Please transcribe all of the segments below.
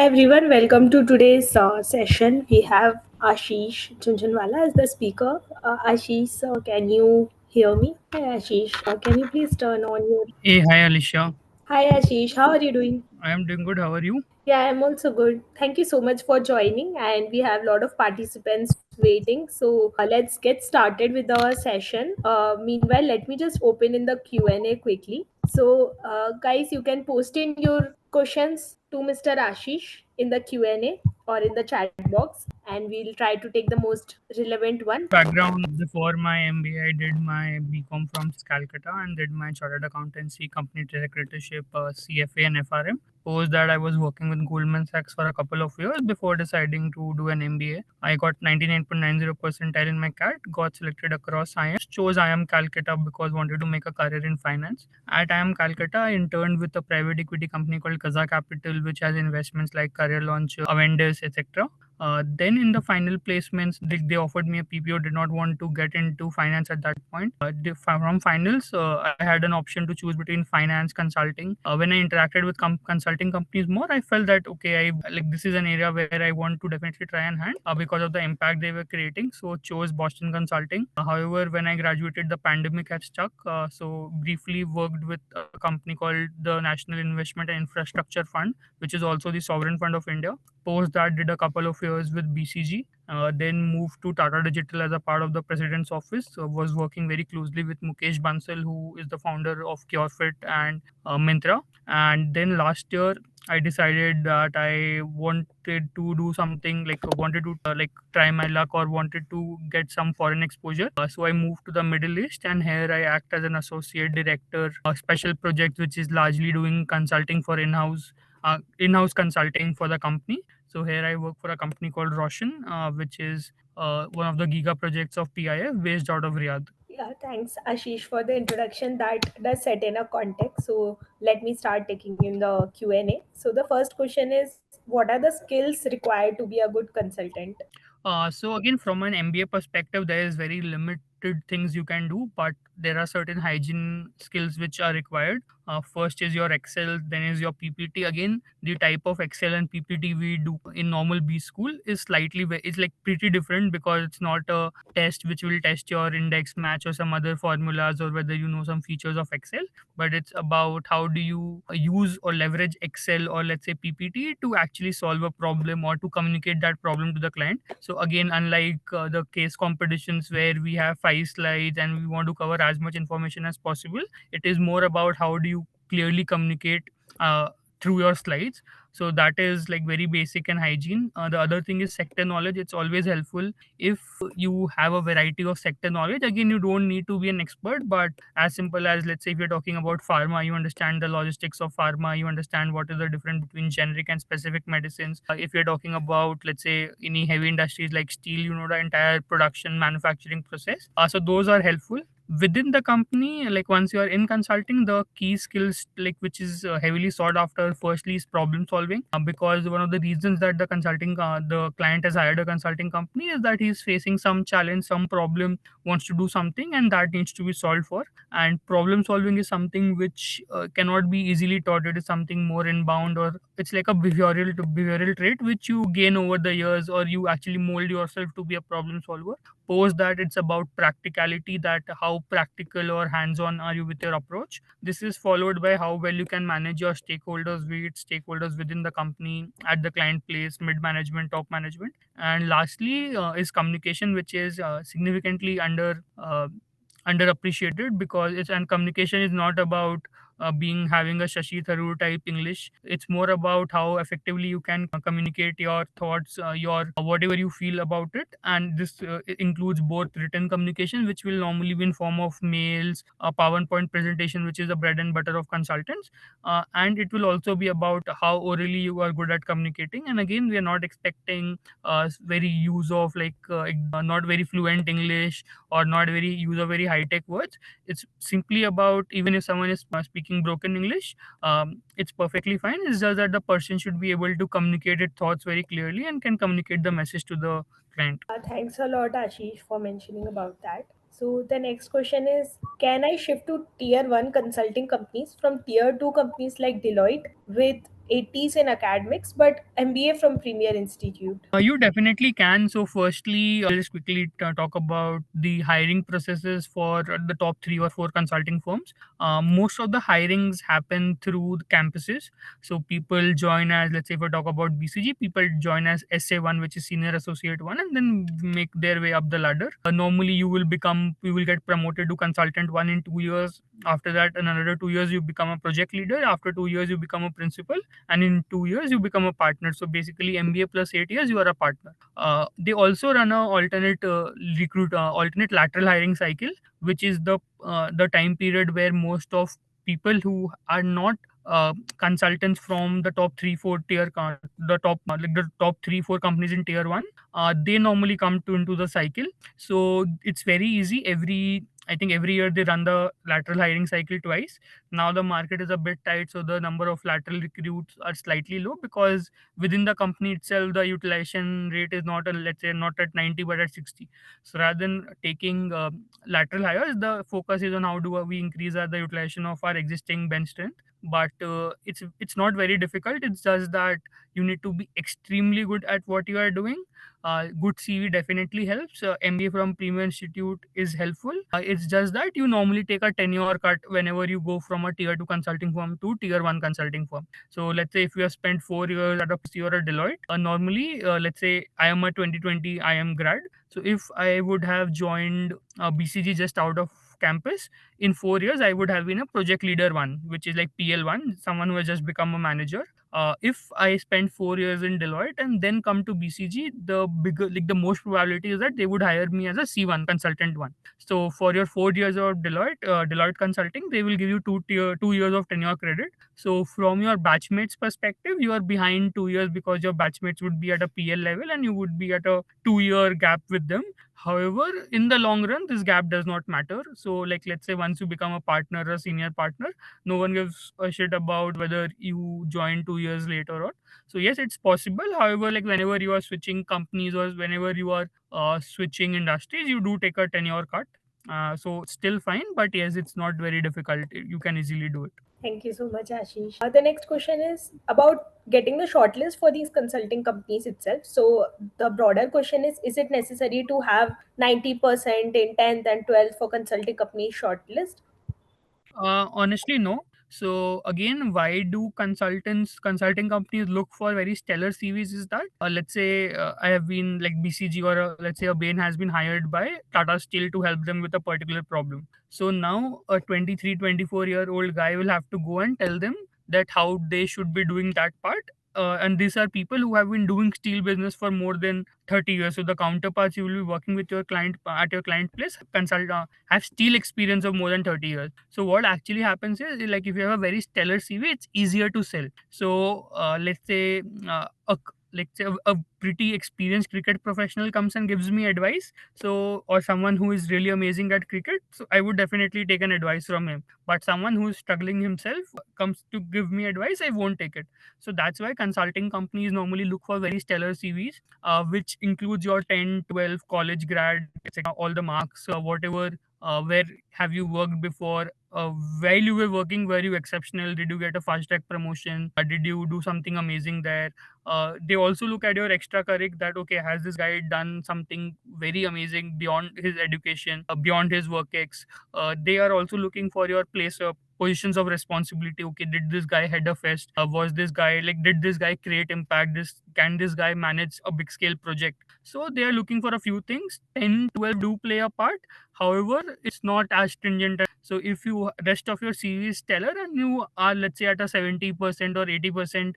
everyone, welcome to today's session. We have Aashish Jhunjhunwala as the speaker. Ashish, can you hear me? Hi Ashish, can you please turn on your... Hey, hi Alicia. Hi Ashish, how are you doing? I am doing good. How are you? Yeah, I'm also good. Thank you so much for joining, and we have a lot of participants waiting. So let's get started with our session. Meanwhile, let me just open in the Q&A quickly. So, guys, you can post in your questions to Mr. Ashish in the Q&A or in the chat box, and we'll try to take the most relevant one. Background before my MBA, I did my BCom from Calcutta and did my chartered accountancy, company secretaryship, CFA, and FRM. Post that, I was working with Goldman Sachs for a couple of years before deciding to do an MBA. I got 99.90 percentile in my CAT, got selected across IMS, chose IIM Calcutta because wanted to make a career in finance. At IIM Calcutta, I interned with a private equity company called Kaza Capital, which has investments like Career Launch, Avendus, etc. Then in the final placements, they offered me a PPO. Did not want to get into finance at that point. From finals, I had an option to choose between finance, consulting. When I interacted with consulting companies more, I felt that okay, I like this is an area where I want to definitely try and hand because of the impact they were creating. So chose Boston Consulting. However, when I graduated, the pandemic had stuck. So briefly worked with a company called the National Investment and Infrastructure Fund, which is also the sovereign fund of India. Post that, did a couple of years with BCG. Then moved to Tata Digital as a part of the president's office. Was working very closely with Mukesh Bansal, who is the founder of CureFit and Myntra. And then last year, I decided that I wanted to do something like wanted to like try my luck or wanted to get some foreign exposure. So I moved to the Middle East, and here I act as an associate director, special project, which is largely doing consulting for in-house consulting for the company. So here I work for a company called Roshan, which is one of the giga projects of PIF based out of Riyadh. Yeah, thanks, Ashish, for the introduction. That does set in a context. So let me start taking in the Q&A. So the first question is, what are the skills required to be a good consultant? So again, from an MBA perspective, there is very limited things you can do, but there are certain hygiene skills which are required. First is your Excel, then is your PPT. Again, the type of Excel and PPT we do in normal B school is it's like pretty different because it's not a test which will test your index match or some other formulas or whether you know some features of Excel, but it's about how do you use or leverage Excel or let's say PPT to actually solve a problem or to communicate that problem to the client. So again, unlike the case competitions where we have 5 slides and we want to cover as much information as possible, it is more about how do you clearly communicate uh, through your slides. So that is like very basic and hygiene. The other thing is sector knowledge. It's always helpful if you have a variety of sector knowledge. Again, you don't need to be an expert, but as simple as let's say if you're talking about pharma, you understand the logistics of pharma, you understand what is the difference between generic and specific medicines. If you're talking about let's say any heavy industries like steel, you know the entire production manufacturing process. So those are helpful within the company. Like once you are in consulting, the key skills like which is heavily sought after firstly is problem solving, because one of the reasons that the client has hired a consulting company is that he's facing some challenge, some problem, wants to do something, and that needs to be solved for. And problem solving is something which cannot be easily taught. It is something more inbound, or it's like a behavioral trait which you gain over the years, or you actually mold yourself to be a problem solver. Post that, it's about practicality, that how practical or hands-on are you with your approach. This is followed by how well you can manage your stakeholders, be it stakeholders within the company, at the client place, mid management, top management. And lastly is communication, which is significantly underappreciated, because it's and communication is not about being having a Shashi Tharoor type English. It's more about how effectively you can communicate your thoughts, your whatever you feel about it, and this it includes both written communication, which will normally be in form of mails, a PowerPoint presentation, which is the bread and butter of consultants, and it will also be about how orally you are good at communicating. And again, we are not expecting very use of not very fluent English or not very use of very high tech words. It's simply about even if someone is speaking broken English, it's perfectly fine. It's just that the person should be able to communicate its thoughts very clearly and can communicate the message to the client. Thanks a lot, Ashish, for mentioning about that. So the next question is, can I shift to tier one consulting companies from tier two companies like Deloitte with 80s in academics, but MBA from Premier Institute? You definitely can. So, firstly, I'll just quickly talk about the hiring processes for the top three or four consulting firms. Most of the hirings happen through the campuses. So, people join as, let's say, if I talk about BCG, people join as SA1, which is Senior Associate 1, and then make their way up the ladder. Normally, you will get promoted to Consultant 1 in 2 years. After that, in another 2 years, you become a project leader. After 2 years, you become a principal, and in 2 years you become a partner. So basically MBA plus 8 years you are a partner. They also run a alternate lateral hiring cycle, which is the time period where most of people who are not consultants from the top 3 4 the top like the top 3 4 companies in tier 1, they normally come to into the cycle. So it's very easy. I think every year they run the lateral hiring cycle twice. Now the market is a bit tight, so the number of lateral recruits are slightly low, because within the company itself the utilization rate is not, let's say, not at 90 but at 60. So rather than taking lateral hires, the focus is on how do we increase the utilization of our existing bench strength. But it's not very difficult. It's just that you need to be extremely good at what you are doing. Good CV definitely helps. MBA from Premier Institute is helpful. It's just that you normally take a tenure cut whenever you go from a tier 2 consulting firm to tier 1 consulting firm. So let's say if you have spent 4 years at a PwC or a Deloitte, normally, let's say I am a 2020 I am grad. So if I would have joined BCG just out of campus, in 4 years I would have been a project leader one, which is like PL1, someone who has just become a manager. If I spend 4 years in Deloitte and then come to BCG, the most probability is that they would hire me as a C1 consultant one. So for your 4 years of Deloitte consulting, they will give you 2 years of tenure credit. So from your batchmates perspective, you are behind 2 years because your batchmates would be at a PL level and you would be at a 2 year gap with them. However, in the long run, this gap does not matter. So, like, let's say once you become a partner, a senior partner, no one gives a shit about whether you join 2 years later or not. So, yes, it's possible. However, like, whenever you are switching companies or whenever you are switching industries, you do take a tenure cut. So, it's still fine, but yes, it's not very difficult. You can easily do it. Thank you so much, Ashish. The next question is about getting the shortlist for these consulting companies itself. So, the broader question is it necessary to have 90% in 10th and 12th for consulting company shortlist? Honestly, no. So again, why do consulting companies look for very stellar CVs? Is that, let's say, I have been like BCG, or let's say a Bain has been hired by Tata Steel to help them with a particular problem. So now a 23, 24-year-old guy will have to go and tell them that how they should be doing that part. And these are people who have been doing steel business for more than 30 years. So the counterparts you will be working with your client at your client place have steel experience of more than 30 years. So what actually happens is, like, if you have a very stellar CV, it's easier to sell. So let's say a pretty experienced cricket professional comes and gives me advice, so, or someone who is really amazing at cricket, so I would definitely take an advice from him. But someone who is struggling himself comes to give me advice, I won't take it. So that's why consulting companies normally look for very stellar CVs, which includes your 10, 12, college grad, etc., all the marks, whatever, where have you worked before, while you were working, were you exceptional, did you get a fast track promotion, did you do something amazing there. They also look at your extra curric, that okay, has this guy done something very amazing beyond his education, beyond his work ex. They are also looking for your place positions of responsibility. Okay, did this guy head a fest, was this guy, like, did this guy create impact, this can this guy manage a big scale project. So they are looking for a few things. 10 12 do play a part. However, it's not as stringent. So if you rest of your CV is stellar and you are, let's say, at a 70% or 80%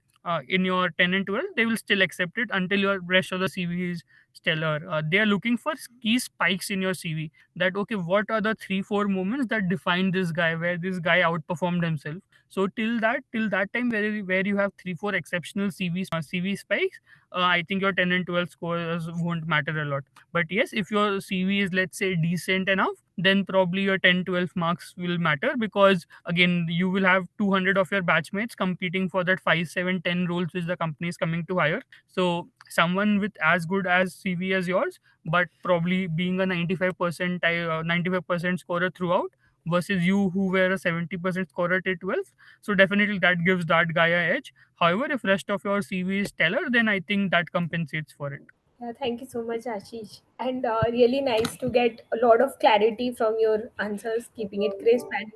in your 10 and 12, they will still accept it until your rest of the CV is stellar. They are looking for key spikes in your CV, that okay, what are the 3 4 moments that define this guy, where this guy outperformed himself. So till that time, where you have 3 4 exceptional CV spikes, I think your 10 and 12 scores won't matter a lot. But yes, if your CV is, let's say, decent enough, then probably your 10 12 marks will matter, because again, you will have 200 of your batchmates competing for that 5 7 10 roles which the company is coming to hire. So someone with as good as CV as yours, but probably being a 95% 95% scorer throughout, versus you who were a 70% scorer till 12th. So definitely that gives that guy a edge. However, if rest of your CV is stellar, then I think that compensates for it. Yeah, thank you so much, Ashish. And really nice to get a lot of clarity from your answers, keeping it crisp and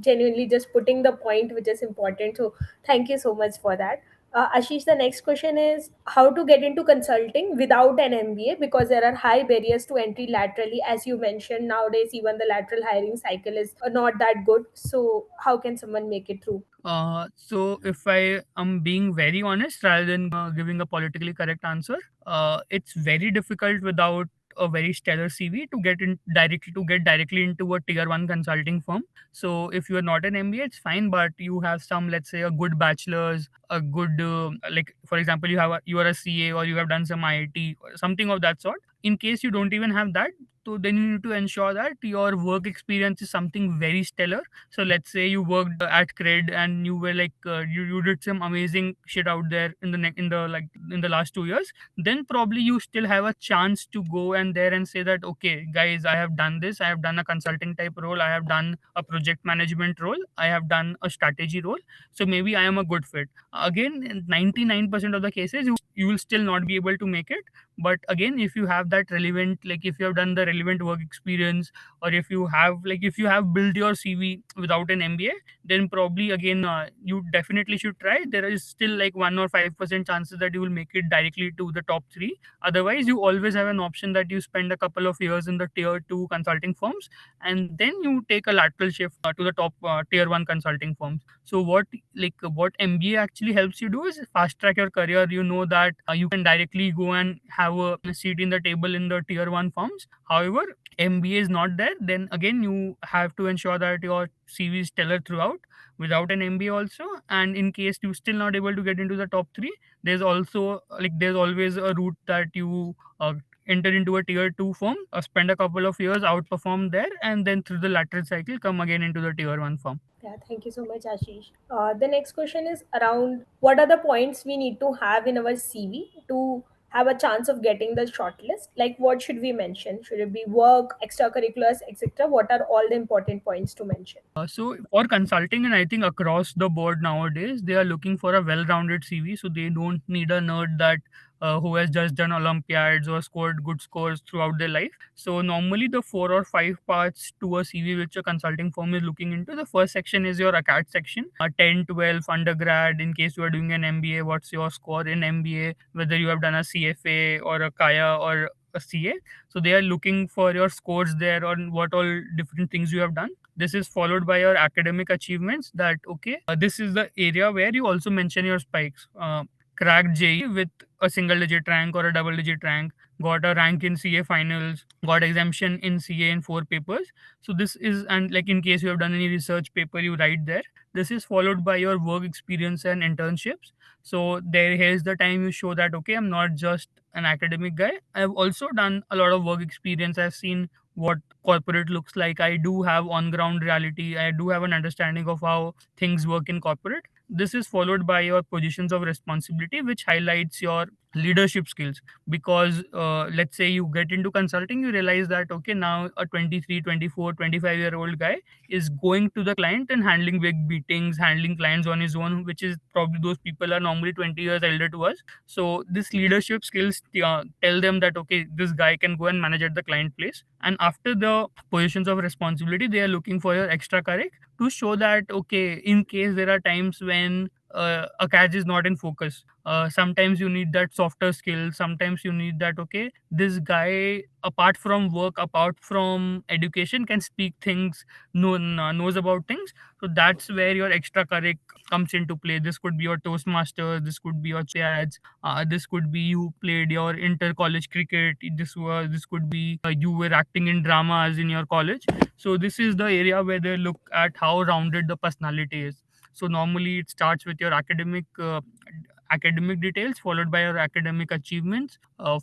genuinely just putting the point which is important. So, thank you so much for that. Ashish, the next question is how to get into consulting without an MBA, because there are high barriers to entry laterally. As you mentioned, nowadays, even the lateral hiring cycle is not that good. So, how can someone make it through? So if I am being very honest, rather than giving a politically correct answer, it's very difficult without a very stellar CV to get directly into a tier one consulting firm. So if you are not an MBA, it's fine, but you have some, let's say, a good bachelor's, a good like for example, you are a CA or you have done some IIT or something of that sort. In case you don't even have that, so then you need to ensure that your work experience is something very stellar. So let's say you worked at Cred and you were like you did some amazing shit out there in the last 2 years. Then probably you still have a chance to go and there and say that, okay, guys, I have done this. I have done a consulting type role. I have done a project management role. I have done a strategy role. So maybe I am a good fit. Again, in 99% of the cases, you will still not be able to make it. But again, if you have that relevant, like if you have done the relevant work experience, or if you have built your CV without an MBA, then probably again you definitely should try. There is still like 1 or 5% chances that you will make it directly to the top 3. Otherwise, you always have an option that you spend a couple of years in the tier 2 consulting firms, and then you take a lateral shift to the top tier 1 consulting firms. So what MBA actually helps you do is fast track your career. You know that you can directly go and have a seat in the table in the tier 1 firms. However, MBA is not there, then again you have to ensure that your CV is stellar throughout without an MBA also. And in case you're still not able to get into the top 3, there's always a route that you enter into a tier 2 firm, spend a couple of years, outperform there, and then through the lateral cycle come again into the tier 1 firm. Yeah, thank you so much, Ashish. The next question is around what are the points we need to have in our CV to have a chance of getting the shortlist? Like, what should we mention? Should it be work, extracurriculars, etc.? What are all the important points to mention? So for consulting, and I think across the board nowadays, they are looking for a well-rounded CV. So they don't need a nerd that who has just done Olympiads or scored good scores throughout their life. So normally the 4 or 5 parts to a CV which a consulting firm is looking into. The first section is your ACAD section, 10, 12, undergrad. In case you are doing an MBA, what's your score in MBA? Whether you have done a CFA or a Kaya or a CA. So they are looking for your scores there on what all different things you have done. This is followed by your academic achievements. That okay, this is the area where you also mention your spikes. Cracked JE with a single digit rank or a double digit rank, got a rank in CA finals, got exemption in CA in 4 papers. So this is, and like in case you have done any research paper, you write there. This is followed by your work experience and internships. So here's the time you show that okay, I'm not just an academic guy. I've also done a lot of work experience. I've seen what corporate looks like. I do have on ground reality. I do have an understanding of how things work in corporate. This is followed by your positions of responsibility, which highlights your leadership skills. Because let's say you get into consulting, you realize that okay, now a 23, 24, 25-year old guy is going to the client and handling big meetings, handling clients on his own, which is probably those people are normally 20 years elder to us. So this leadership skills tell them that okay, this guy can go and manage at the client place. And after the positions of responsibility, they are looking for your extra curric to show that okay, in case there are times when a catch is not in focus, sometimes you need that softer skill. Sometimes you need that okay, this guy apart from work, apart from education, can speak things, knows about things. So that's where your extra curric comes into play. This could be your Toastmasters, this could be your Olympiads, this could be you played your inter college cricket, this could be you were acting in dramas in your college. So this is the area where they look at how rounded the personality is. So normally it starts with your academic details, followed by your academic achievements,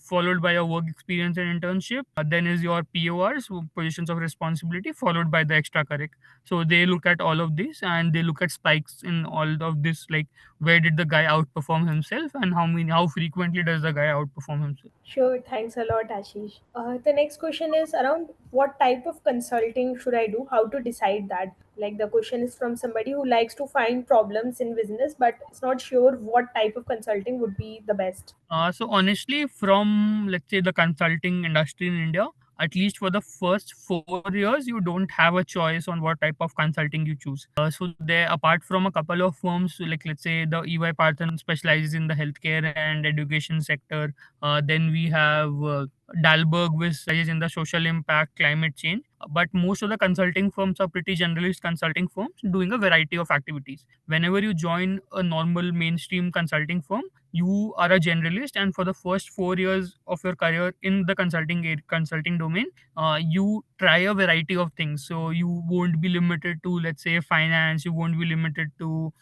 followed by your work experience and internship. Then is your PORs, positions of responsibility, followed by the extracurric. So they look at all of this, and they look at spikes in all of this, like where did the guy outperform himself, and how frequently does the guy outperform himself. Sure, thanks a lot, Ashish. The next question is around what type of consulting should I do? How to decide that? Like the question is from somebody who likes to find problems in business but is not sure what type of consulting would be the best. So honestly, from let's say the consulting industry in India, at least for the first 4 years, you don't have a choice on what type of consulting you choose. So there, apart from a couple of firms, like let's say the EY Parthan specializes in the healthcare and education sector. Then we have Dalberg, which specializes in the social impact, climate change. But most of the consulting firms are pretty generalist consulting firms doing a variety of activities. Whenever you join a normal mainstream consulting firm, you are a generalist, and for the first 4 years of your career in the consulting domain, you try a variety of things. So you won't be limited to, let's say, finance. You won't be limited to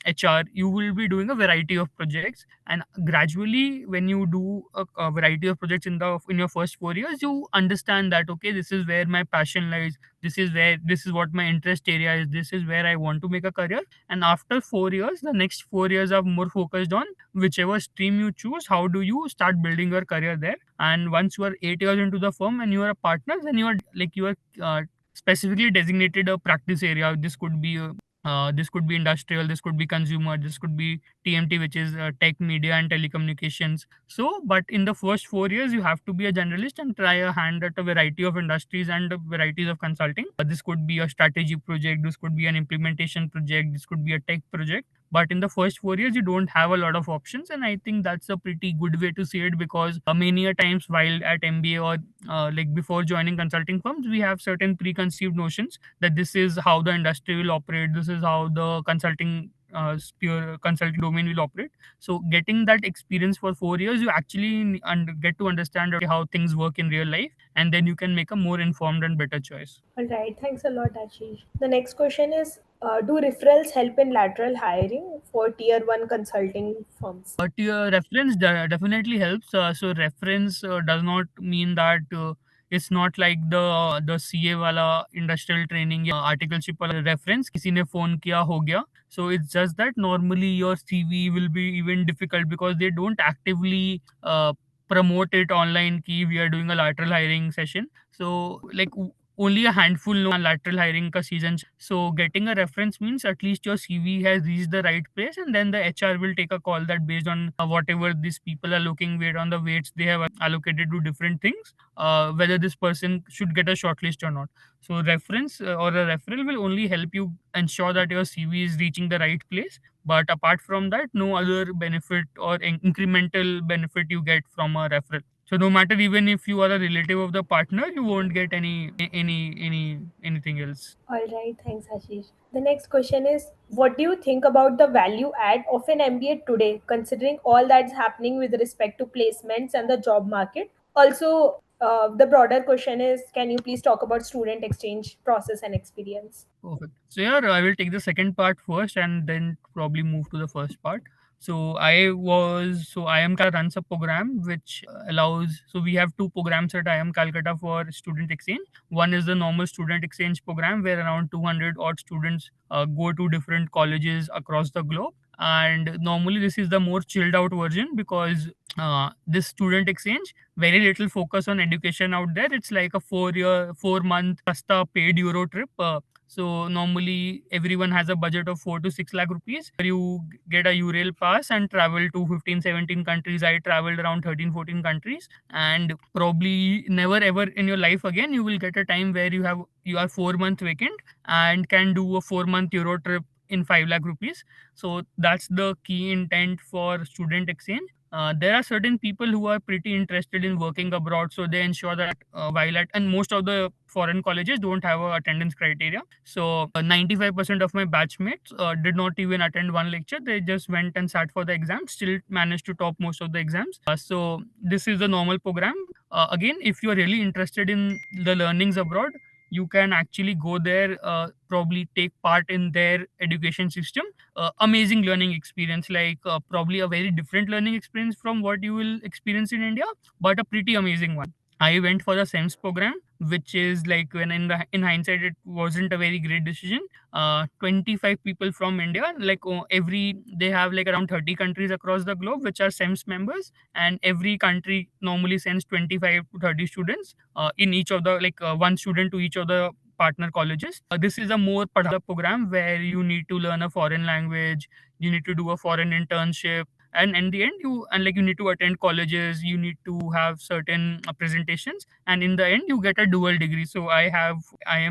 HR. You will be doing a variety of projects, and gradually when you do a variety of projects in your first 4 years, you understand that okay, this is where my passion lies, this is what my interest area is, this is where I want to make a career. And after 4 years, the next 4 years are more focused on whichever stream you choose, how do you start building your career there. And once you are 8 years into the firm and you are a partner, then you are specifically designated a practice area. This could be industrial, this could be consumer, this could be TMT, which is tech, media, and telecommunications. So, but in the first 4 years, you have to be a generalist and try a hand at a variety of industries and varieties of consulting. This could be a strategy project, this could be an implementation project, this could be a tech project. But in the first 4 years, you don't have a lot of options, and I think that's a pretty good way to see it, because many a times while at MBA or like before joining consulting firms, we have certain preconceived notions that this is how the industry will operate, this is how the consulting domain will operate. So getting that experience for 4 years, you actually get to understand okay, how things work in real life, and then you can make a more informed and better choice. All right, thanks a lot, Ashish. The next question is do referrals help in lateral hiring for tier one consulting firms? But your reference definitely helps. So reference does not mean that it's not like the CA wala industrial training या articleship wala reference किसी ने phone किया हो गया. So it's just that normally your CV will be even difficult because they don't actively promote it online कि we are doing a lateral hiring session. So like only a handful know lateral hiring ka season. So getting a reference means at least your CV has reached the right place, and then the HR will take a call that based on whatever these people are looking weight on the weights they have allocated to different things, whether this person should get a shortlist or not. So reference or a referral will only help you ensure that your CV is reaching the right place. But apart from that, no other benefit or incremental benefit you get from a referral. So no matter even if you are a relative of the partner, you won't get anything else. All right, thanks, Ashish. The next question is what do you think about the value add of an MBA today, considering all that's happening with respect to placements and the job market? Also, the broader question is can you please talk about student exchange process and experience? Perfect. So yeah, I will take the second part first and then probably move to the first part. So IIM Calcutta runs a program which allows. So we have two programs at IIM Calcutta for student exchange. One is the normal student exchange program where around 200 odd students go to different colleges across the globe. And normally this is the more chilled out version because this student exchange very little focus on education out there. It's like a 4 year 4 month Rasta paid Euro trip. So normally everyone has a budget of 4 to 6 lakh rupees where you get a Ural pass and travel to 15, 17 countries. I traveled around 13, 14 countries, and probably never ever in your life again you will get a time where you are 4 month vacant and can do a 4 month Euro trip in 5 lakh rupees. So that's the key intent for student exchange. There are certain people who are pretty interested in working abroad, so they ensure that while at and most of the foreign colleges don't have a attendance criteria. So 95% of my batchmates did not even attend one lecture. They just went and sat for the exam, still managed to top most of the exams. So this is the normal program. Again, if you are really interested in the learnings abroad, you can actually go there, probably take part in their education system. Amazing learning experience, like probably a very different learning experience from what you will experience in India, but a pretty amazing one. I went for the SEMS program, which is like, when in hindsight, it wasn't a very great decision. 25 people from India, like they have like around 30 countries across the globe which are SEMS members, and every country normally sends 25 to 30 students, in each of the, like one student to each of the partner colleges. This is a more padhala program where you need to learn a foreign language, you need to do a foreign internship, and in the end you need to attend colleges, you need to have certain presentations, and in the end you get a dual degree. So I am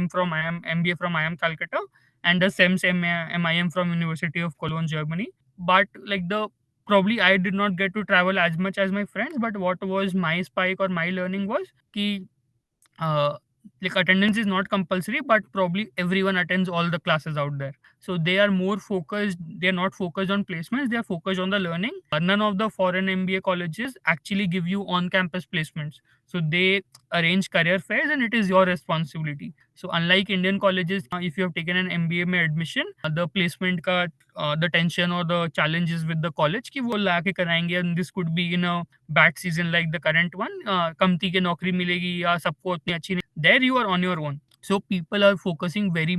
MBA from IIM Calcutta, and the SEMS MIM from University of Cologne, Germany. But like the probably I did not get to travel as much as my friends, but what was my spike or my learning was ki uh, like attendance is not compulsory, but probably everyone attends all the classes out there. So they are more focused, they're not focused on placements, they are focused on the learning. None of the foreign MBA colleges actually give you on campus placements. So they arrange career fairs and it is your responsibility. So unlike Indian colleges, if you have taken an MBA में admission, the placement का the tension or the challenges with the college कि वो लाके कराएंगे, and this could be in a bad season like the current one, कमती के नौकरी मिलेगी या सबको उतनी अच्छी नहीं, there you are on your own. So people are focusing very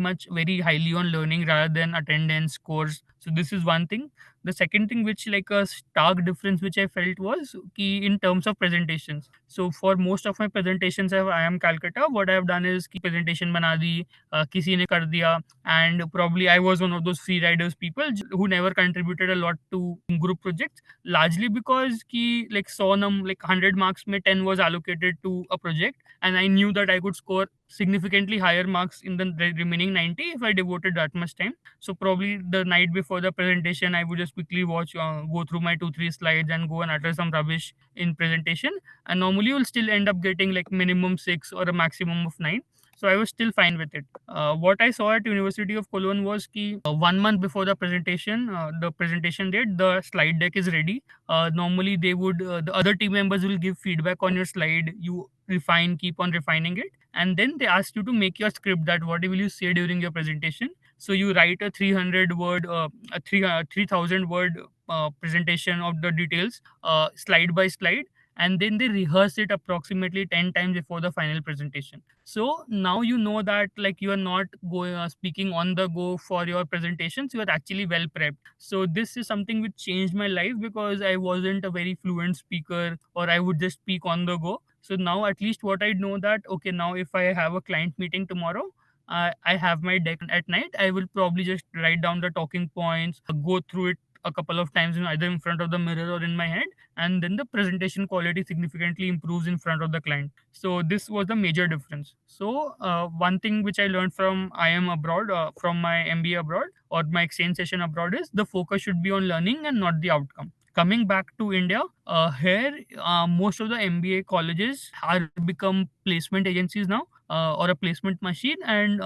highly on learning rather than attendance scores. So this is one thing. The second thing, which like a stark difference which I felt, was ki in terms of presentations. So for most of my presentations I am Calcutta, what I have done is ki presentation bana di, किसी ने कर दिया, and probably I was one of those free riders people who never contributed a lot to group projects, largely because ki like 100 like 100 marks में 10 was allocated to a project, and I knew that I could score significantly higher marks in the remaining 90 if I devoted that much time. So probably the night before the presentation, I would just quickly go through my 2 3 slides and go and utter some rubbish in presentation, and normally you'll still end up getting like minimum 6 or a maximum of 9. So I was still fine with it. What I saw at University of Cologne was ki 1 month before the presentation date, the slide deck is ready. Normally the other team members will give feedback on your slide. You refine, keep on refining it, and then they ask you to make your script, that what will you say during your presentation. So you write a 300 word, a 3000 word presentation of the details, slide by slide, and then they rehearse it approximately 10 times before the final presentation. So now you know that like you are not going speaking on the go for your presentations, you are actually well prepped. So this is something which changed my life, because I wasn't a very fluent speaker, or I would just speak on the go. So now at least what I know, that okay, now if I have a client meeting tomorrow, I have my deck at night, I will probably just write down the talking points, go through it a couple of times, either in front of the mirror or in my head, and then the presentation quality significantly improves in front of the client. So this was the major difference. So one thing which I learned from I am abroad, from my MBA abroad or my exchange session abroad, is the focus should be on learning and not the outcome. Coming back to India, here most of the MBA colleges are become placement agencies now, or a placement machine, and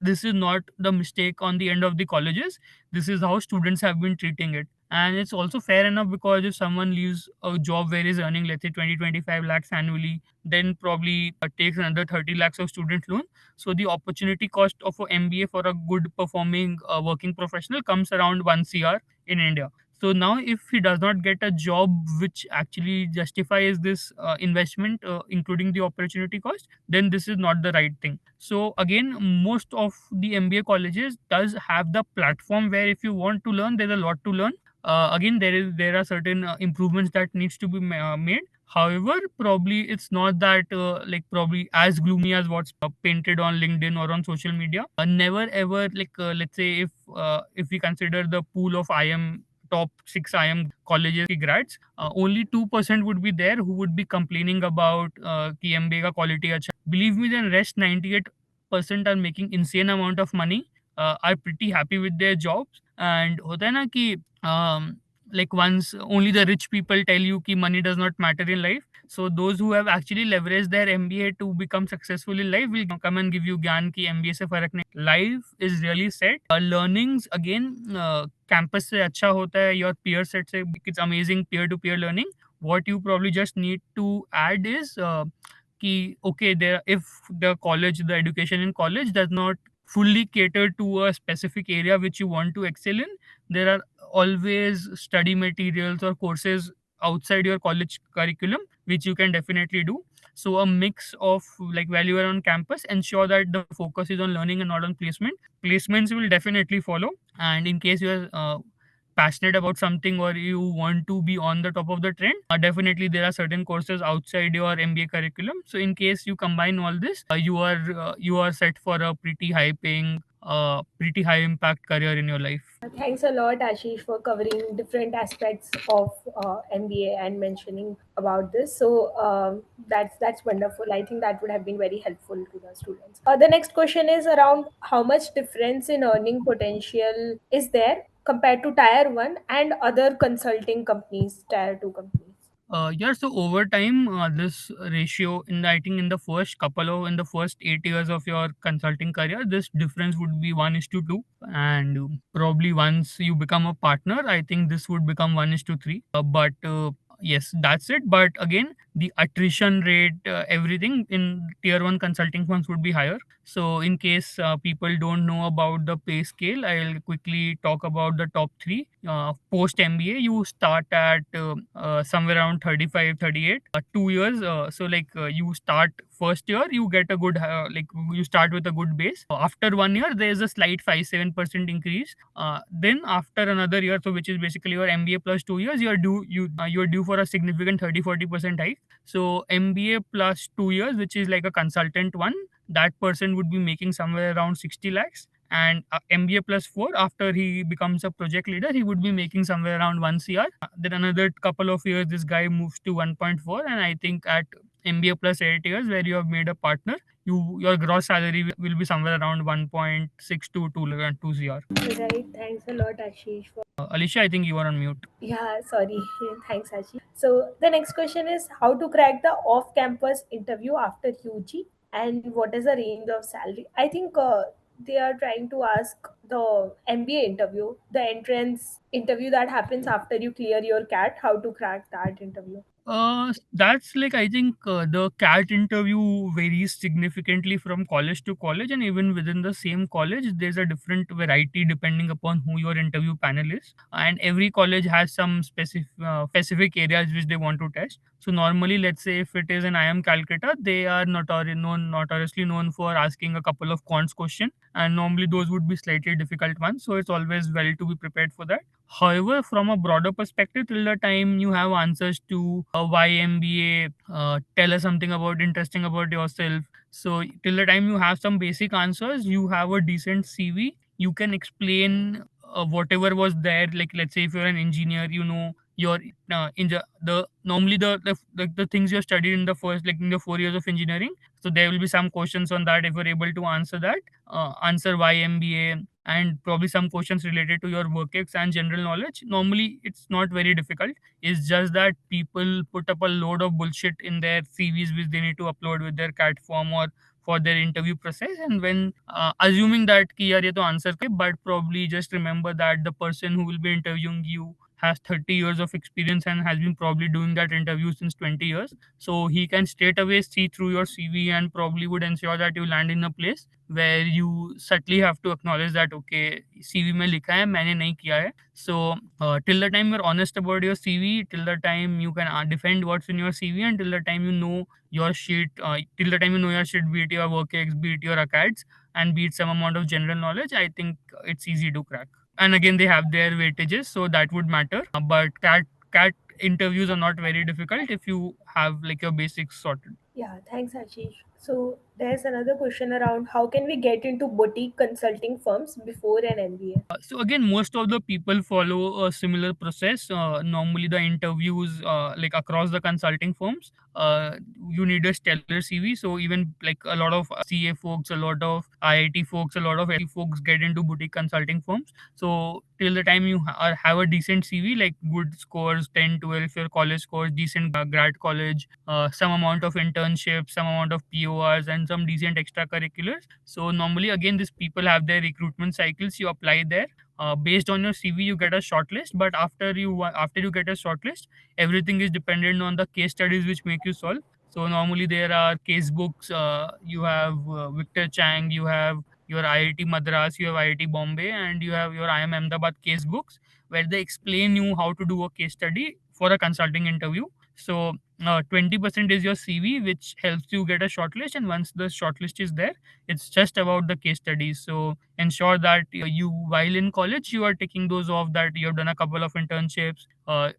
this is not the mistake on the end of the colleges. This is how students have been treating it, and it's also fair enough, because if someone leaves a job where he's earning, let's say, 20 25 lakhs annually, then probably takes another 30 lakhs of student loan. So the opportunity cost of a MBA for a good performing working professional comes around 1 cr in India. So now if he does not get a job which actually justifies this investment, including the opportunity cost, then this is not the right thing. So again, most of the MBA colleges does have the platform where if you want to learn, there's a lot to learn. Again, there are certain improvements that needs to be made. However, probably it's not that like probably as gloomy as what's painted on LinkedIn or on social media. Never ever, like let's say if we consider the pool of IM top 6 IM colleges की grads, only 2% would be there who would be complaining about कि MBA का quality अच्छा. Believe me, the rest 98% are making insane amount of money, are pretty happy with their jobs. And होता है ना कि like once only the rich people tell you कि money does not matter in life. So those who have actually leveraged their MBA to become successful in life will come and give you ज्ञान कि MBA से फर्क नहीं. Life is really set. Learnings again, campus से अच्छा होता है, your peer set से it's amazing peer to peer learning. What you probably just need to add is कि okay, there if the education in college does not fully cater to a specific area which you want to excel in, there are always study materials or courses outside your college curriculum which you can definitely do. So a mix of, like, while you are on campus, ensure that the focus is on learning and not on placement. Placements will definitely follow. And in case you are passionate about something or you want to be on the top of the trend, definitely there are certain courses outside your MBA curriculum. So in case you combine all this, you are set for a pretty high paying, pretty high impact career in your life. Thanks a lot, Ashish, for covering different aspects of MBA and mentioning about this. So that's wonderful. I think that would have been very helpful to the students. The next question is around how much difference in earning potential is there compared to Tier 1 and other consulting companies, Tier 2 companies. Yeah, so over time, this ratio I think in the first 8 years of your consulting career, this difference would be 1:2, and probably once you become a partner, I think this would become 1:3. But yes, that's it. But again, the attrition rate, everything in tier one consulting firms would be higher. So in case people don't know about the pay scale, I'll quickly talk about the top three. Post MBA, you start at somewhere around 35, 38. 2 years. So like you start first year, you get a good, you start with a good base. After 1 year, there is a slight 5-7% increase. Then after another year, so which is basically your MBA plus 2 years, you're due for a significant 30-40% hike. So MBA plus 2 years, which is like a consultant one, that person would be making somewhere around 60 lakhs. And MBA plus 4, after he becomes a project leader, he would be making somewhere around 1 CR. Then another couple of years, this guy moves to 1.4. And I think at MBA plus 8 years, where you have made a partner, your gross salary will be somewhere around 1.6 to 2 CR. Right. Thanks a lot, Ashish, for Alicia, I think you are on mute. yeah, sorry. Thanks, Ashi. So the next question is how to crack the off-campus interview after UG and what is the range of salary? I think they are trying to ask the MBA interview, the entrance interview that happens after you clear your CAT, how to crack that interview. That's like, I think the CAT interview varies significantly from college to college, and even within the same college, there's a different variety depending upon who your interview panel is. And every college has some specific areas which they want to test. So normally, let's say if it is an IM Calcutta, they are notoriously known for asking a couple of quants question, and normally those would be slightly difficult ones. So it's always well to be prepared for that. However, from a broader perspective, till the time you have answers to why MBA, tell us something about interesting about yourself. So till the time you have some basic answers, you have a decent CV. You can explain whatever was there. Like, let's say if you're an engineer, you know your in the normally the things you studied in the first, like in the 4 years of engineering. So there will be some questions on that. If you're able to answer that, answer why MBA, and probably some questions related to your work ex and general knowledge. Normally, it's not very difficult. It's just that people put up a load of bullshit in their CVs which they need to upload with their CAT form or for their interview process. And when assuming that कि यार ये तो answer के, but probably just remember that the person who will be interviewing you has 30 years of experience and has been probably doing that interview since 20 years. So he can straight away see through your CV and probably would ensure that you land in a place where you subtly have to acknowledge that okay, CV में लिखा है मैंने नहीं किया है. So till the time you're honest about your CV, till the time you can defend what's in your CV, and till the time you know your shit, till the time you know your shit, be it your work ex, be it your acads, and be it some amount of general knowledge, I think it's easy to crack. And again, they have their weightages, so that would matter. But cat interviews are not very difficult if you have like your basics sorted. Yeah, thanks, Ashish. So there's another question around how can we get into boutique consulting firms before an MBA? So again, most of the people follow a similar process. Normally, the interviews, like across the consulting firms, you need a stellar CV. So even like a lot of CA folks, a lot of IIT folks, a lot of LT folks get into boutique consulting firms. So till the time you have a decent CV, like good scores, 10, 12, your college scores, decent grad college, some amount of internship, some amount of PORs, and some decent extracurriculars. So normally, again, these people have their recruitment cycles. You apply there. Based on your CV, you get a shortlist. But after you get a shortlist, everything is dependent on the case studies which make you solve. So normally there are case books. You have Victor Chang, you have your IIT Madras, you have IIT Bombay, and you have your IIM Ahmedabad case books where they explain you how to do a case study for a consulting interview. So 20% is your CV, which helps you get a shortlist, and once the shortlist is there, it's just about the case studies. So ensure that you, while in college, you are taking those off, that you have done a couple of internships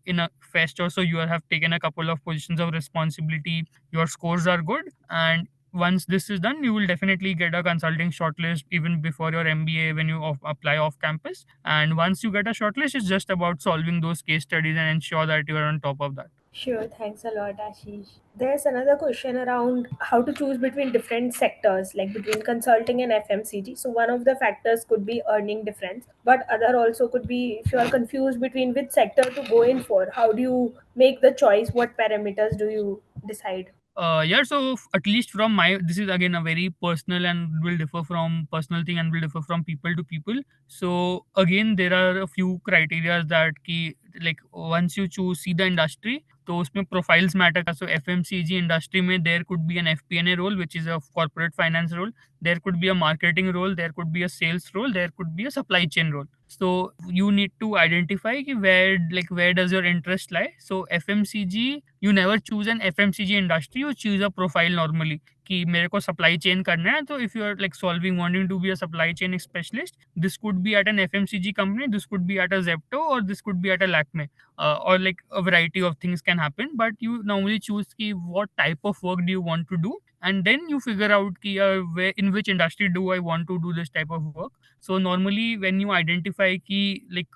in a fest, or so you have taken a couple of positions of responsibility, your scores are good, and once this is done, you will definitely get a consulting shortlist even before your MBA when you apply off campus. And once you get a shortlist, it's just about solving those case studies and ensure that you are on top of that. Sure, thanks a lot, Ashish. There's another question around how to choose between different sectors, like between consulting and FMCG. So one of the factors could be earning difference, but other also could be if you are confused between which sector to go in for. How do you make the choice? What parameters do you decide? Yeah, so at least from my, this is again a very personal and will differ from personal thing and will differ from people to people. So again, there are a few criteria that ki, like once you choose see the industry, तो उसमें profiles matter. So FMCG industry में there could be an FP&A role, which is a corporate finance role. There could be a marketing role. There could be a sales role. There could be a supply chain role. So you need to identify कि where does your interest lie. So FMCG, you never choose an FMCG industry, you choose a profile normally कि मेरे को supply chain करना है. तो if you are like solving wanting to be a supply chain specialist, this could be at an FMCG company, this could be at a Zepto, or this could be at a Lakme, or like a variety of things can happen. But you normally choose कि what type of work do you want to do, and then you figure out कि where, in which industry do I want to do this type of work. So normally when you identify कि like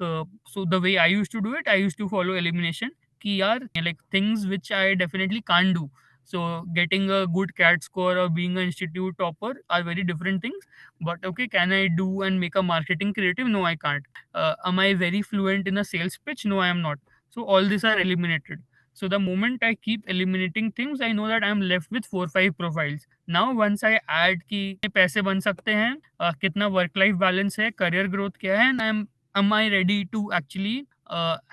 so the way I used to do it, I used to follow elimination कि यार like things which I definitely can't do. So getting a good CAT score or being an institute topper are very different things. But okay, can I do and make a marketing creative? No, I can't. Am I very fluent in a sales pitch? No, I am not. So all these are eliminated. So the moment I keep eliminating things, I know that I'm left with 4 5 profiles. Now once I add कि कितने पैसे बन सकते हैं, कितना work life balance है, career growth क्या है, and am I ready to actually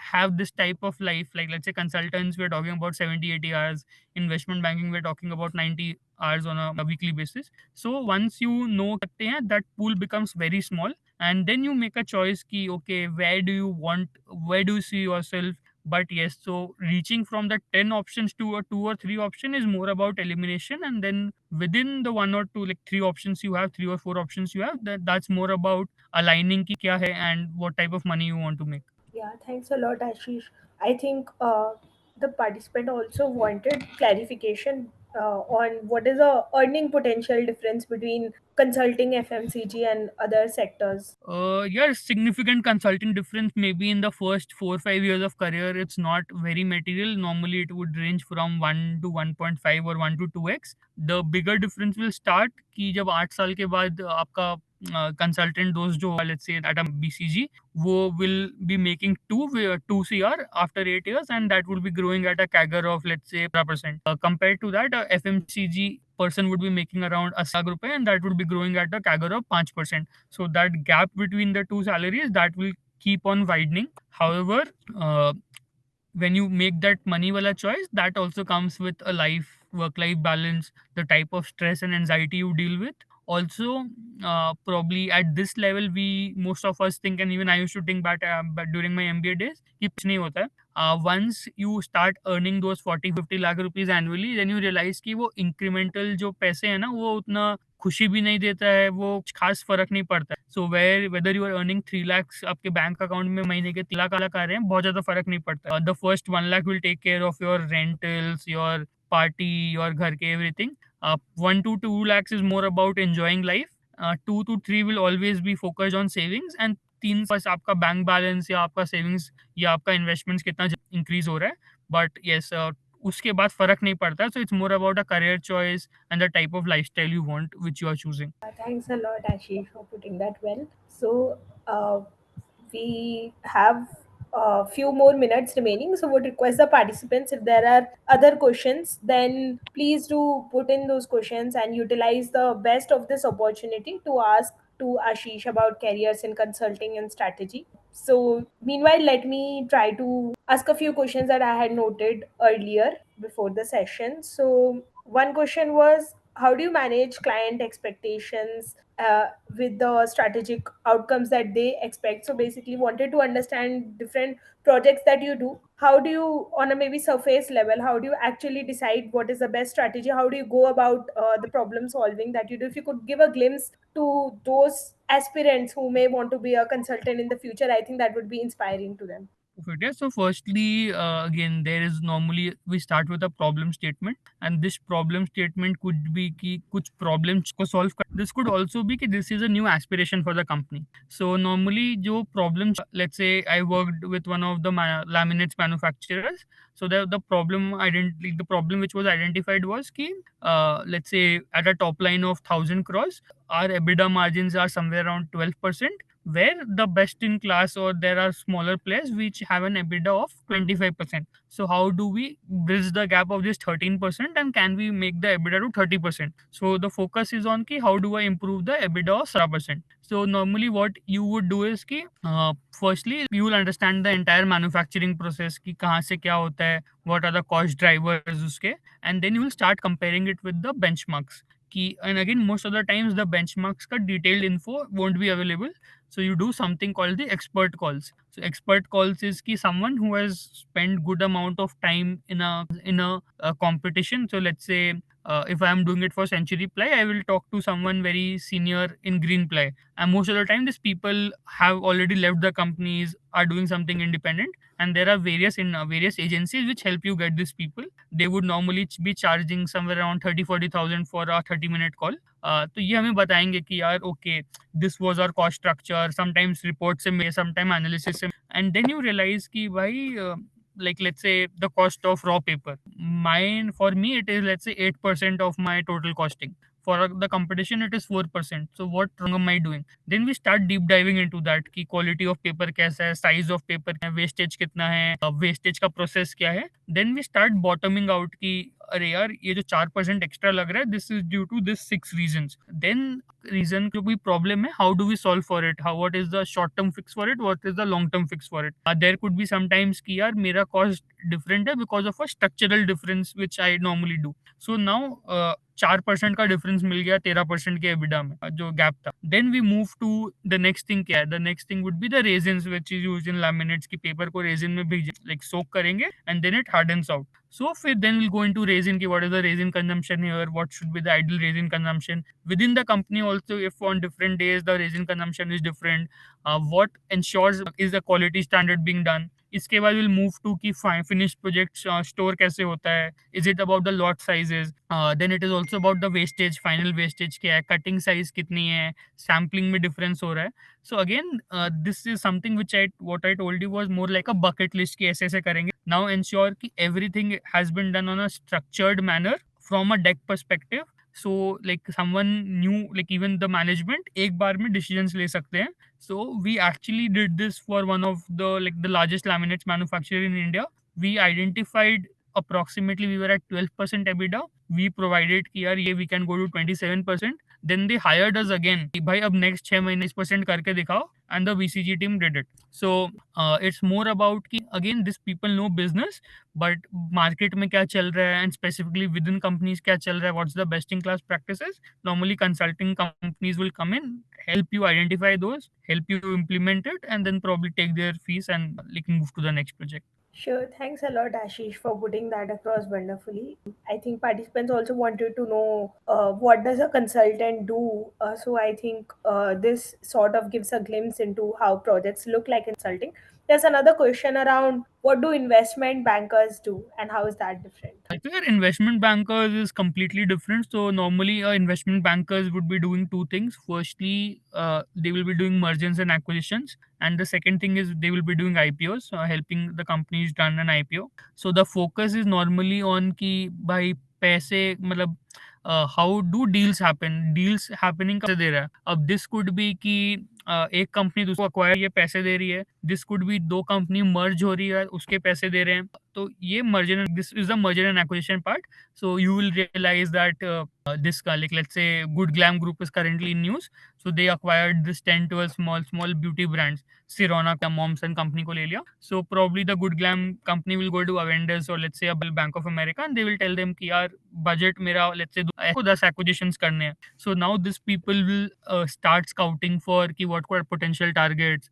have this type of life? Like let's say consultants, we're talking about 70 80 hours. Investment banking, we're talking about 90 hours on a weekly basis. So once you know सकते हैं, that pool becomes very small, and then you make a choice कि okay, where do you want, where do you see yourself. But yes, so reaching from the 10 options to a 2 or 3 option is more about elimination, and then within the one or two, like 3 options you have, 3 or 4 options you have, that's more about aligning ki kya hai and what type of money you want to make. Yeah, thanks a lot, Ashish. I think the participant also wanted clarification on what is the earning potential difference between consulting, FMCG, and other sectors. Yeah, significant consulting difference maybe in the first 4 5 years of career. It's not very material. Normally, it would range from 1 to 1.5 or 1 to 2x. The bigger difference will start कि जब 8 साल के बाद आपका consultant those जो let's say at a BCG, वो will be making 2 CR after 8 years, and that will be growing at a CAGR of let's say 10%. Compared to that, a FMCG person would be making around 80 lakh rupees, and that would be growing at a CAGR of 5%. So that gap between the two salaries, that will keep on widening. However, uh, when you make that money wala choice, that also comes with a life work life balance, the type of stress and anxiety you deal with. Also, probably at this level, we most of us think, and even I used to think back but during my MBA days कि कुछ नहीं होता है. Once you start earning those 40 50 lakh rupees annually, then you realize कि वो incremental जो पैसे हैं ना, वो उतना खुशी भी नहीं देता है, वो कुछ खास फ़र्क नहीं पड़ता है। So whether you are earning 3 lakhs, आपके बैंक अकाउंट में महीने के 3 लाख आ रहे हैं, बहुत ज़्यादा फ़र्क नहीं पड़ता। The first 1 lakh will take care of your rentals, your party, your घर के everything. 1 to 2 lakhs is more about enjoying life. 2 to 3 will always be focused on savings, and 3 बस आपका बैंक बैलेंस या आपका सेविंग्स या आपका इन्वेस्टमेंट्स कितना increase हो रहा है। बट येस, उसके बाद फ़र्क नहीं पड़ता। So it's more about a career choice and the type of lifestyle you want, which you are choosing. Thanks a lot, Ashish, for putting that well. So, we have a few more minutes remaining. So, would request the participants if there are other questions, then please do put in those questions and utilize the best of this opportunity to ask to Ashish about careers in consulting and strategy. So, meanwhile, let me try to ask a few questions that I had noted earlier before the session. So, one question was, how do you manage client expectations with the strategic outcomes that they expect? So basically wanted to understand different projects that you do, how do you, on a maybe surface level, how do you actually decide what is the best strategy, how do you go about the problem solving that you do? If you could give a glimpse to those aspirants who may want to be a consultant in the future, I think that would be inspiring to them. Perfect. Yeah. So firstly, again, there is normally we start with a problem statement, and this problem statement could be कि कुछ problems को solve कर. This could also be कि this is a new aspiration for the company. So normally जो problems, let's say I worked with one of the laminates manufacturers. So the problem the problem which was identified was कि let's say at a top line of 1,000 crores, our EBITDA margins are somewhere around 12%, where the best in class or there are smaller players which have an EBITDA of 25%. So how do we bridge the gap of this 13% and can we make the EBITDA to 30%? So the focus is on ki how do I improve the EBITDA of 7%. So normally what you would do is कि firstly you will understand the entire manufacturing process कि कहाँ से क्या होता है, what are the cost drivers उसके, and then you will start comparing it with the benchmarks. Key and again most of the times the benchmarks ka detailed info won't be available, so you do something called the expert calls. So expert calls is ki someone who has spent good amount of time in a competition. So let's say if I am doing it for century ply, I will talk to someone very senior in green ply, and most of the time these people have already left the companies, are doing something independent, and there are various agencies which help you get these people. They would normally be charging somewhere around 30-40 thousand for a 30-minute call. तो ये हमें बताएंगे कि यार okay this was our cost structure, sometimes report से मिले, sometime analysis से, and then you realise कि भाई like let's say the cost of raw paper, mine for me it is let's say 8% of my total costing. For the competition it is 4%. So what wrong am I doing? Then we start deep diving into that कि quality of paper कैसा है, size of paper क्या है, wastage कितना है, wastage का process क्या है. Then we start bottoming out कि अरे यार ये जो 4% एक्स्ट्रा लग रहा है this is due to this 6 reasons. Then reason जो भी प्रॉब्लम है, how do we solve for it, how what is the short term fix for it, what is the long term fix for it. There could be sometimes कि यार मेरा cost different है because of a structural difference which I normally do. So now 4% का difference मिल गया 13% के EBITDA में जो gap था. Then we move to the next thing. क्या है the next thing would be the resins which is used in laminates की paper को रेजिन में भेज लाइक सोक करेंगे and then it hardens out. So then we'll go into resin, what is the resin consumption here, what should be the ideal resin consumption within the company also, if on different days the resin consumption is different, what ensures is the quality standard being done. इसके बाद will move to की finish project store कैसे होता है, is it about the lot sizes, then it is also about the wastage, final wastage क्या है, cutting size कितनी है, सैम्पलिंग में डिफरेंस हो रहा है. So again this is something which I what I told you was more like a bucket list की ऐसे ऐसे करेंगे. नाउ एंश्योर कि everything has been done on a structured manner from a deck perspective. So like someone new, like even the management एक बार में decisions ले सकते हैं. So we actually did this for one of the like the largest laminates manufacturer in India. We identified approximately we were at 12% EBITDA. We provided कि यार ये we can go to 27%. Then they hired us again कि भाई अब next 6 महीने 20% करके दिखाओ, and the VCG team did it. So it's more about कि again this people know business, but market में क्या चल रहा है and specifically with in companies क्या चल रहा है, what's the best in class practices. Normally consulting companies will come in, help you identify those, help you to implement it, and then probably take their fees and like move to the next project. Sure. Thanks a lot, Ashish, for putting that across wonderfully. I think participants also wanted to know what does a consultant do. So I think this sort of gives a glimpse into how projects look like in consulting. There's another question around, what do investment bankers do and how is that different? I think investment bankers is completely different. So normally, investment bankers would be doing two things. Firstly, they will be doing mergers and acquisitions, and the second thing is they will be doing IPOs, helping the companies run an IPO. So the focus is normally on कि भाई पैसे मतलब how do deals happen, deals happening कैसे दे रहा है. अब this could be कि एक कंपनी दूसरे को अक्वायर ये पैसे दे रही है, दिस कुड बी दो कंपनी मर्ज हो रही है उसके पैसे दे रहे हैं, तो ये merger this is the merger and acquisition part. So you will realize that this like let's say Good Glam Group is currently in news. So they acquired this 10 12 small beauty brands. Sirona का Moms and company को ले लिया. So probably the Good Glam company will go to Avenders or let's say a Bank of America and they will tell them कि यार budget मेरा let's say 10 acquisitions करने हैं. So now these people will start scouting for कि what are potential targets,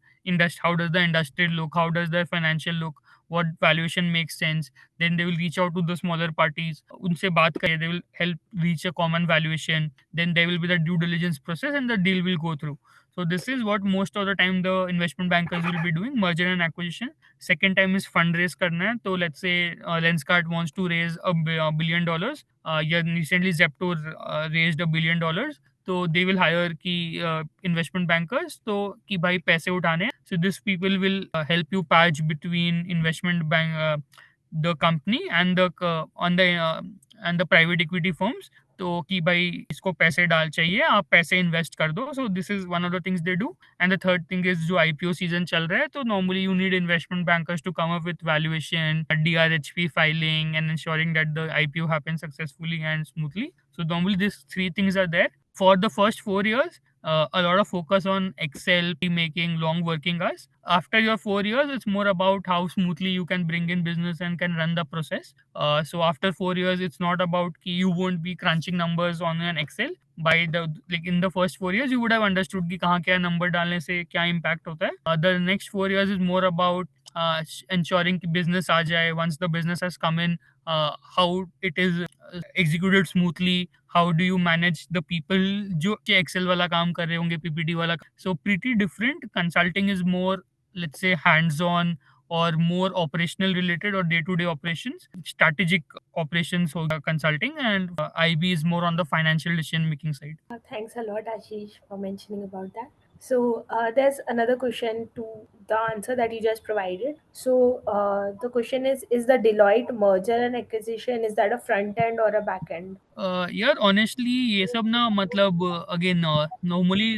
how does the industry look, how does their financial look, what valuation makes sense. Then they will reach out to the smaller parties, उनसे बात करें, they will help reach a common valuation. Then there will be the due diligence process and the deal will go through. So this is what most of the time the investment bankers will be doing, merger and acquisition. Second time is fundraise करना है, तो let's say Lenskart wants to raise $1 billion. Yeah, recently Zepto raised $1 billion. तो they will hire की investment bankers, तो कि भाई पैसे उठाने हैं. So this people will help you patch between investment bank, the company and the on the end the private equity firms. तो कि भाई इसको पैसे डाल चाहिए, आप पैसे इन्वेस्ट कर दो. So this is one of the things they do. And the third thing is जो आईपीओ सीजन चल रहा है, तो normally you need investment bankers to come up with valuation, DRHP filing and ensuring that the IPO happens successfully and smoothly. So normally these three things are there. For the first 4 years, a lot of focus on Excel, making long working hours. After your 4 years, it's more about how smoothly you can bring in business and can run the process. So after 4 years, it's not about ki you won't be crunching numbers on an Excel. By the like in the first 4 years, you would have understood कि कहाँ क्या number डालने से क्या impact होता है. The next 4 years is more about ensuring कि business आ जाए. Once the business has come in, how it is executed smoothly. How do you manage the people जो Excel वाला काम कर रहे होंगे, PPT वाला. So pretty different. Consulting is more, let's say, hands-on or more operational related or day-to-day operations. Strategic operations होगा consulting, and IB is more on the financial decision making side. Thanks a lot, Ashish, for mentioning about that. So there's another question to the answer that you just provided. So the question is the Deloitte merger and acquisition, is that a front end or a back end? यार honestly ये सब ना, मतलब again normally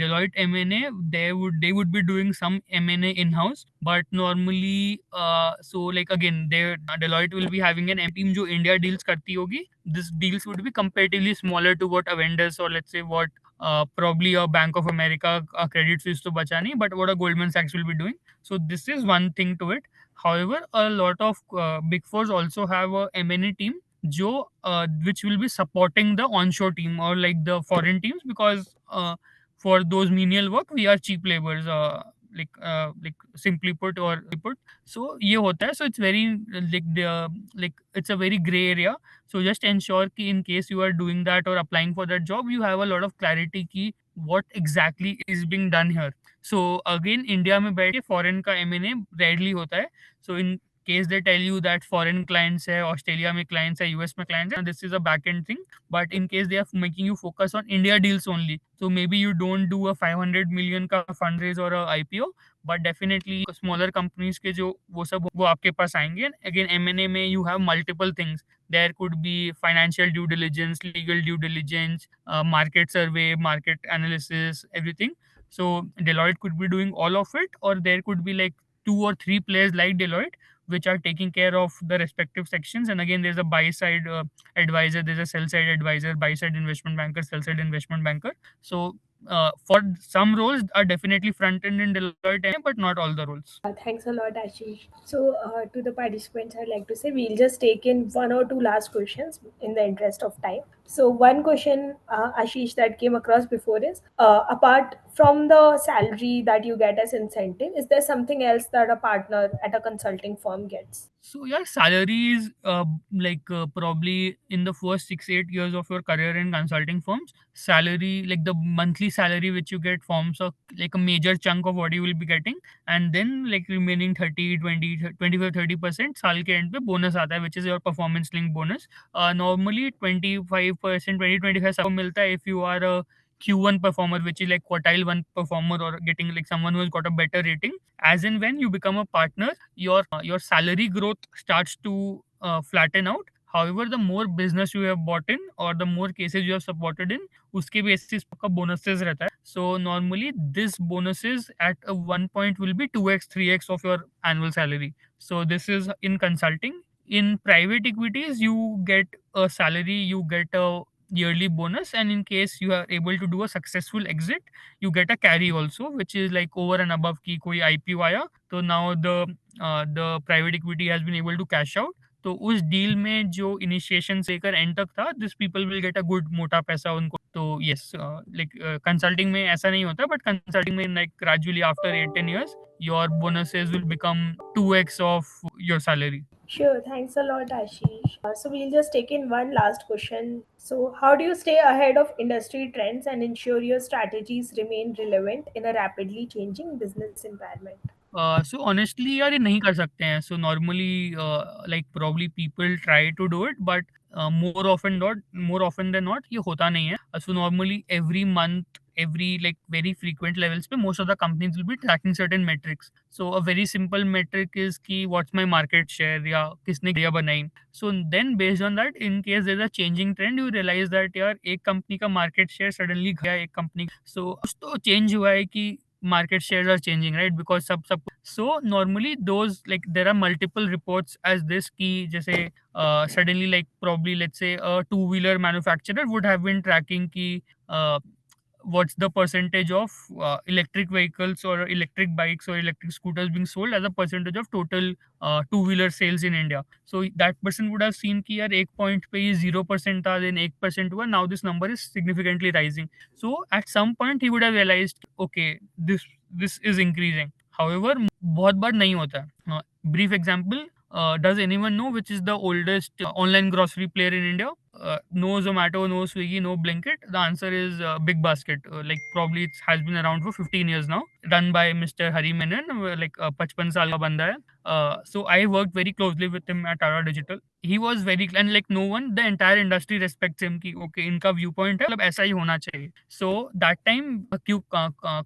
Deloitte M&A, they would be doing some M&A in house, but normally so like again they Deloitte will be having an team जो India deals करती होगी. This deals would be comparatively smaller to what a vendors or let's say what probably a Bank of America Credit Suisse तो बचा नहीं, but what a Goldman Sachs will be doing. So this is one thing to it. However, a lot of big fours also have a M&A team जो which will be supporting the onshore team or like the foreign teams, because for those menial work we are cheap laborers, like simply put or put. So ये होता है. So it's very like like it's a very gray area. So just ensure कि in case you are doing that or applying for that job, you have a lot of clarity कि what exactly is being done here. So again India में बैठ के foreign का M&A rarely होता है. So in case they tell you that foreign clients है, Australia में clients है, यूएस में clients है, this is a back end thing. But in case they are making you focus on India deals only, so maybe you don't do a 500 million का fundraise or a IPO, but definitely smaller companies के जो वो सब वो आपके पास आएंगे. Again M&A में you have multiple things. There could be financial due diligence, legal due diligence, market survey, market analysis, everything. So Deloitte could be doing all of it, or there could be like two or three players like Deloitte which are taking care of the respective sections. And again, there's a buy side advisor, there's a sell side advisor, buy side investment banker, sell side investment banker. So for some roles are definitely front end in Deloitte, but not all the roles. Thanks a lot, Ashish. So, to the participants, I'd like to say we'll just take in one or two last questions in the interest of time. So, one question, Ashish, that came across before is apart from the salary that you get as incentive, is there something else that a partner at a consulting firm gets? So your salary is probably in the first 6 8 years of your career in consulting firms. Salary, like the monthly salary which you get, forms a like a major chunk of what you will be getting, and then like remaining 30 20 25 30% साल के end पे bonus आता है, which is your performance linked bonus. Normally 25% 20 25 सबको मिलता है if you are a Q1 performer, which is like quartile one performer, or getting like someone who has got a better rating. As and when you become a partner, your salary growth starts to flatten out. However, the more business you have bought in or the more cases you have supported in, उसके basis पे आपका bonuses रहता है. So normally this bonuses at a one point will be 2x 3x of your annual salary. So this is in consulting. In private equities, you get a salary, you get a yearly bonus, and in case you are able to do a successful exit, you get a carry also, which is like over and above ki koi IPO आया तो now the private equity has been able to cash out. तो उस deal में जो initiation से लेकर and तक था, this people will get a good मोटा पैसा उनको. तो यस, लाइक कंसल्टिंग में ऐसा नहीं होता, बट कंसल्टिंग में like gradually after 8-10 years your bonuses will become 2x of your salary. Sure, thanks a lot, Ashish. So we'll just take in one last question. So, how do you stay ahead of industry trends and ensure your strategies remain relevant in a rapidly changing business environment? So honestly यार ये नहीं कर सकते हैं. So normally like probably people try to do it, but more often than not ये होता नहीं है. So normally every month, every like very frequent levels पे most of the companies will be tracking certain metrics. So a very simple metric is कि what's my market share या किसने area बनाई. So then based on that, in case there's a changing trend, you realize that यार एक company का market share suddenly गया एक company. So कुछ तो change हुआ है कि market shares are changing, right? Because सब so normally those, like there are multiple reports as this ki जैसे suddenly like probably let's say a two-wheeler manufacturer would have been tracking ki what's the percentage of electric vehicles or electric bikes or electric scooters being sold as a percentage of total two-wheeler sales in India. So that person would have seen कि यार एक point पे ये 0% था, then 8% हुआ, now this number is significantly rising. So at some point he would have realized, okay, this is increasing. However, बहुत बार नहीं होता. Brief example, does anyone know which is the oldest online grocery player in India? No Zomato, no Swiggy, no Blinkit. The answer is Big Basket. Like probably it has been around for 15 years now, run by Mr. Hari Menon, like 55 साल का बंदा है. So I worked very closely with him at Tata Digital. He was very, and like no one, the entire industry respects him कि okay इनका viewpoint है, मतलब ऐसा ही होना चाहिए. So that time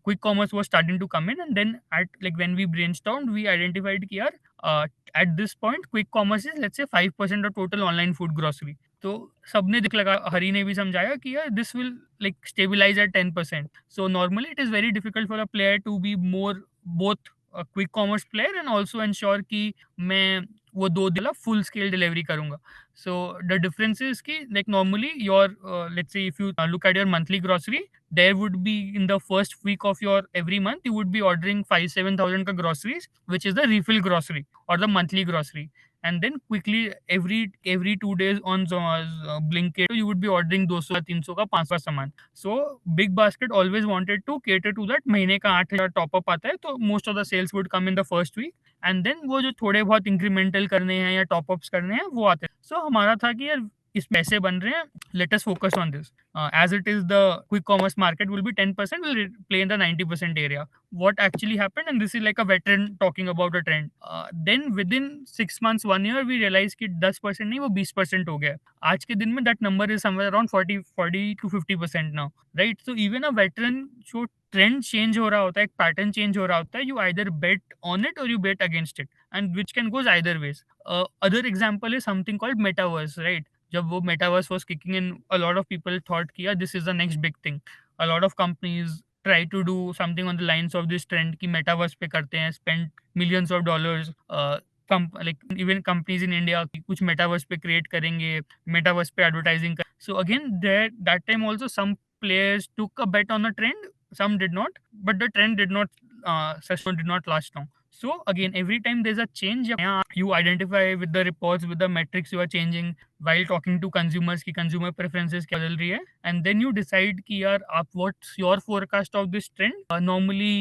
quick commerce was starting to come in, and then at like when we brainstormed, we identified कि यार at this point quick commerce is let's say 5% of total online food grocery. तो सबने दिख लगा, हरी ने भी समझाया कि यार this will like stabilise at 10%. So normally it is very difficult for a player to be more both quick commerce player and also ensure कि मैं वो दो दिला फुल स्केल डिलीवरी करूंगा. सो द डिफरेंस इज कि like normally your let's say if you look at your monthly grocery, there would be in the first week of your every month you would be ordering 5-7 thousand ka groceries, which is the refill grocery or the monthly grocery. And then quickly every 2 days on Blinkit you would be ordering 200 300 का 500 का सामान. So big basket always wanted to cater to that. महीने का 8,000 top up आता है तो most of the sales would come in the first week, and then वो जो थोड़े बहुत इंक्रीमेंटल करने हैं या टॉप अप्स करने हैं वो आते हैं. So हमारा था कि यार इस पैसे बन रहे हैं, let us focus on this. As it is, the quick commerce market will be 10%, will play in the 90% area. What actually happened, and this is like a veteran talking about a trend. Then within 6 months, 1 year, we realized कि 10% नहीं वो 20% हो गया. आज के दिन में that number is somewhere around 40 to 50% now, right? So even a veteran जो ट्रेंड चेंज हो रहा होता है, एक पैटर्न चेंज हो रहा होता है, you either bet on it और you bet against it, and which can goes either ways. Other example is something called metaverse, right? जब वो metaverse was kicking in, a lot of people thought किया this is the next big thing. A lot of companies try to do something on the lines of this trend की metaverse पे करते हैं, spend millions of dollars. Like even companies in India कुछ metaverse पे create करेंगे, metaverse पे advertising कर. So again that time also some players took a bet on a trend, some did not, but the trend did not did not last long. So again, every time there's a change, you identify with the reports, with the metrics you are changing while talking to consumers कि consumer preferences क्या बदल रही है, and then you decide कि यार आप what's your forecast of this trend. Normally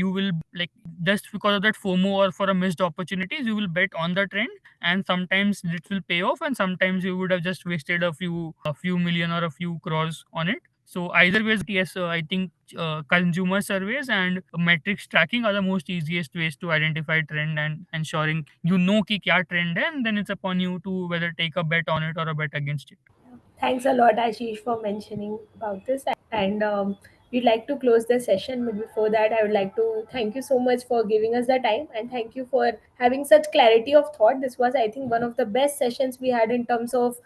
you will like just because of that FOMO or for a missed opportunities you will bet on the trend, and sometimes it will pay off and sometimes you would have just wasted a few million or a few crores on it. So either ways, yes, I think consumer surveys and metrics tracking are the most easiest ways to identify trend and ensuring you know कि क्या trend है, and then it's upon you to whether take a bet on it or a bet against it. Thanks a lot, Ashish, for mentioning about this. And we'd like to close the session. But before that, I would like to thank you so much for giving us the time, and thank you for having such clarity of thought. This was, I think, one of the best sessions we had in terms of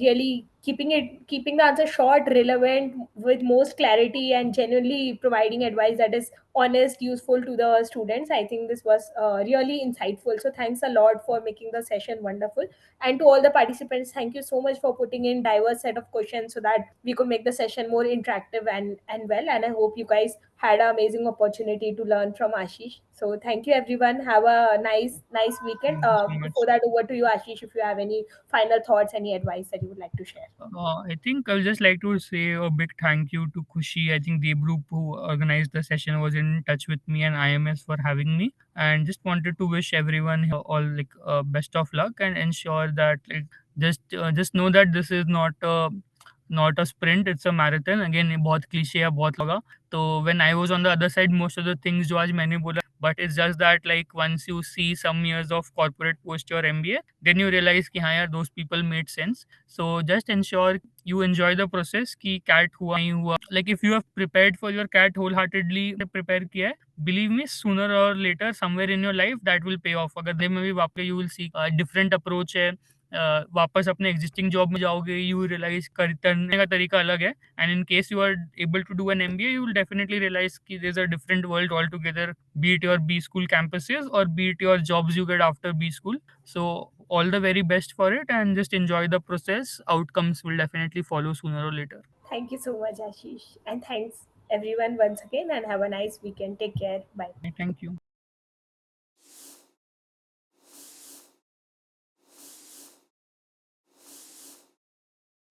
really keeping the answer short, relevant, with most clarity, and genuinely providing advice that is honest, useful to the students. I think this was really insightful. So thanks a lot for making the session wonderful. And to all the participants, thank you so much for putting in diverse set of questions so that we could make the session more interactive and well. And I hope you guys had an amazing opportunity to learn from Ashish. So thank you everyone. Have a nice weekend. Thank you so Before much. that, over to you, Ashish, if you have any final thoughts, any advice that you would like to share. I think I would just like to say a big thank you to Kushi. I think the group who organized the session was in touch with me and IMS for having me, and just wanted to wish everyone here all like best of luck and ensure that like just know that this is not a sprint, it's a marathon. Again, ये बहुत cliche है, बहुत लगा. तो when I was on the other side, most of the things जो आज मैंने बोला, but it's just that like once you see some years of corporate post your MBA, then you realize कि हाँ यार those people made sense. So just ensure you enjoy the process कि CAT हुआ नहीं हुआ. Like if you have prepared for your CAT wholeheartedly, prepare किया है, believe me, sooner or later somewhere in your life that will pay off. अगर में भी वापस you will see a different approach है. वापस अपने एग्जिस्टिंग जॉब में जाओगे, यू रियलाइज करने का तरीका अलग है. And in case you are able to do an MBA, you will definitely realise कि there is a different world all together, be it your B school campuses और be it your jobs you get after B school. So all the very best for it and just enjoy the process. Outcomes will definitely follow sooner or later. Thank you so much, Ashish. And thanks everyone once again, and have a nice weekend. Take care. Bye. Thank you.